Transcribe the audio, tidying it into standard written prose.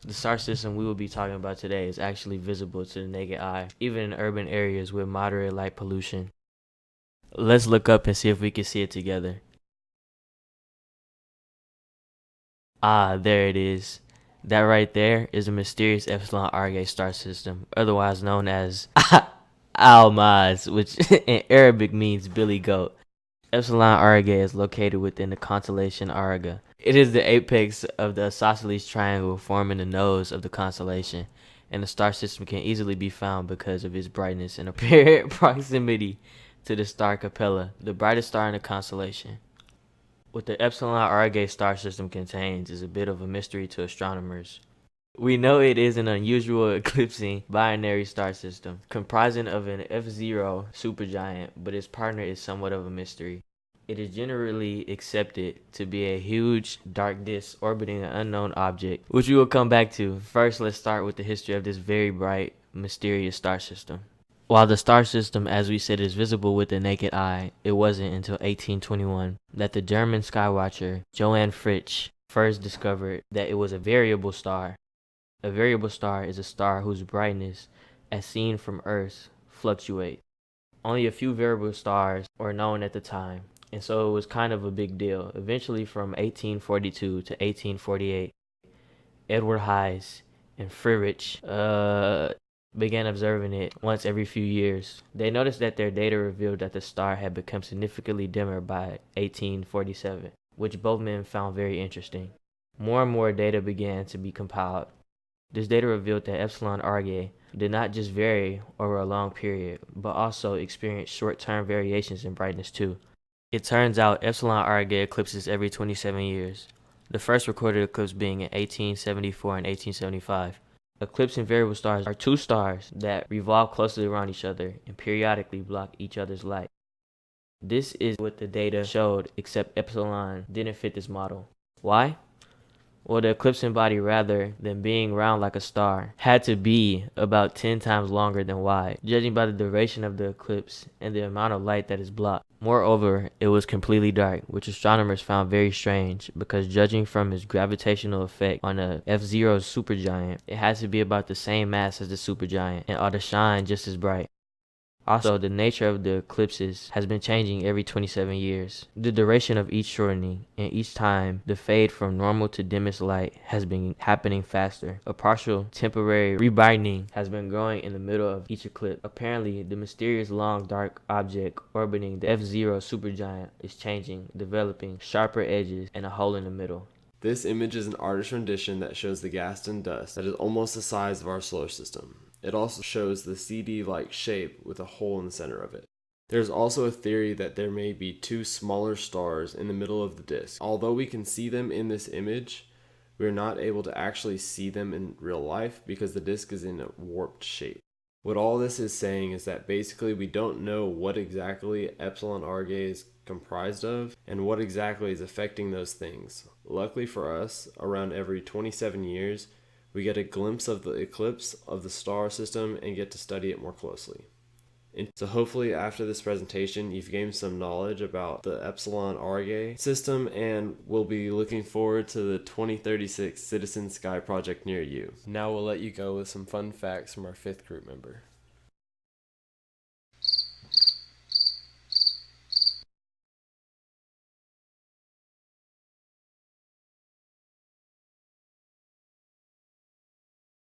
The star system we will be talking about today is actually visible to the naked eye, even in urban areas with moderate light pollution. Let's look up and see if we can see it together. Ah, there it is. That right there is a mysterious Epsilon Aurigae star system, otherwise known as Almaz, which in Arabic means billy goat. Epsilon Aurigae is located within the constellation Auriga. It is the apex of the isosceles triangle forming the nose of the constellation, and the star system can easily be found because of its brightness and apparent proximity to the star Capella, the brightest star in the constellation. What the Epsilon Aurigae star system contains is a bit of a mystery to astronomers. We know it is an unusual eclipsing binary star system, comprising of an F0 supergiant, but its partner is somewhat of a mystery. It is generally accepted to be a huge, dark disk orbiting an unknown object, which we will come back to. First, let's start with the history of this very bright, mysterious star system. While the star system, as we said, is visible with the naked eye, it wasn't until 1821 that the German skywatcher Johann Fritzsche first discovered that it was a variable star. A variable star is a star whose brightness, as seen from Earth, fluctuates. Only a few variable stars were known at the time, and so it was kind of a big deal. Eventually, from 1842 to 1848, Edward Heiss and Friedrich began observing it once every few years. They noticed that their data revealed that the star had become significantly dimmer by 1847, which both men found very interesting. More and more data began to be compiled. This data revealed that Epsilon Aurigae did not just vary over a long period, but also experienced short-term variations in brightness too. It turns out Epsilon Aurigae eclipses every 27 years, the first recorded eclipse being in 1874 and 1875. Eclipsing variable stars are two stars that revolve closely around each other and periodically block each other's light. This is what the data showed, except Epsilon didn't fit this model. Why? Well, the eclipsing body, rather than being round like a star, had to be about 10 times longer than wide, judging by the duration of the eclipse and the amount of light that is blocked. Moreover, it was completely dark, which astronomers found very strange, because judging from its gravitational effect on a F0 supergiant, it had to be about the same mass as the supergiant and ought to shine just as bright. Also, the nature of the eclipses has been changing every 27 years. The duration of each shortening, and each time the fade from normal to dimmest light has been happening faster. A partial temporary rebrightening has been growing in the middle of each eclipse. Apparently, the mysterious long dark object orbiting the F0 supergiant is changing, developing sharper edges and a hole in the middle. This image is an artist's rendition that shows the gas and dust that is almost the size of our solar system. It also shows the CD-like shape with a hole in the center of it. There's also a theory that there may be two smaller stars in the middle of the disk. Although we can see them in this image, we're not able to actually see them in real life because the disk is in a warped shape. What all this is saying is that basically we don't know what exactly Epsilon Aurigae is comprised of and what exactly is affecting those things. Luckily for us, around every 27 years, we get a glimpse of the eclipse of the star system and get to study it more closely. And so hopefully after this presentation, you've gained some knowledge about the Epsilon Aurigae system, and we'll be looking forward to the 2036 Citizen Sky project near you. Now we'll let you go with some fun facts from our 5th group member.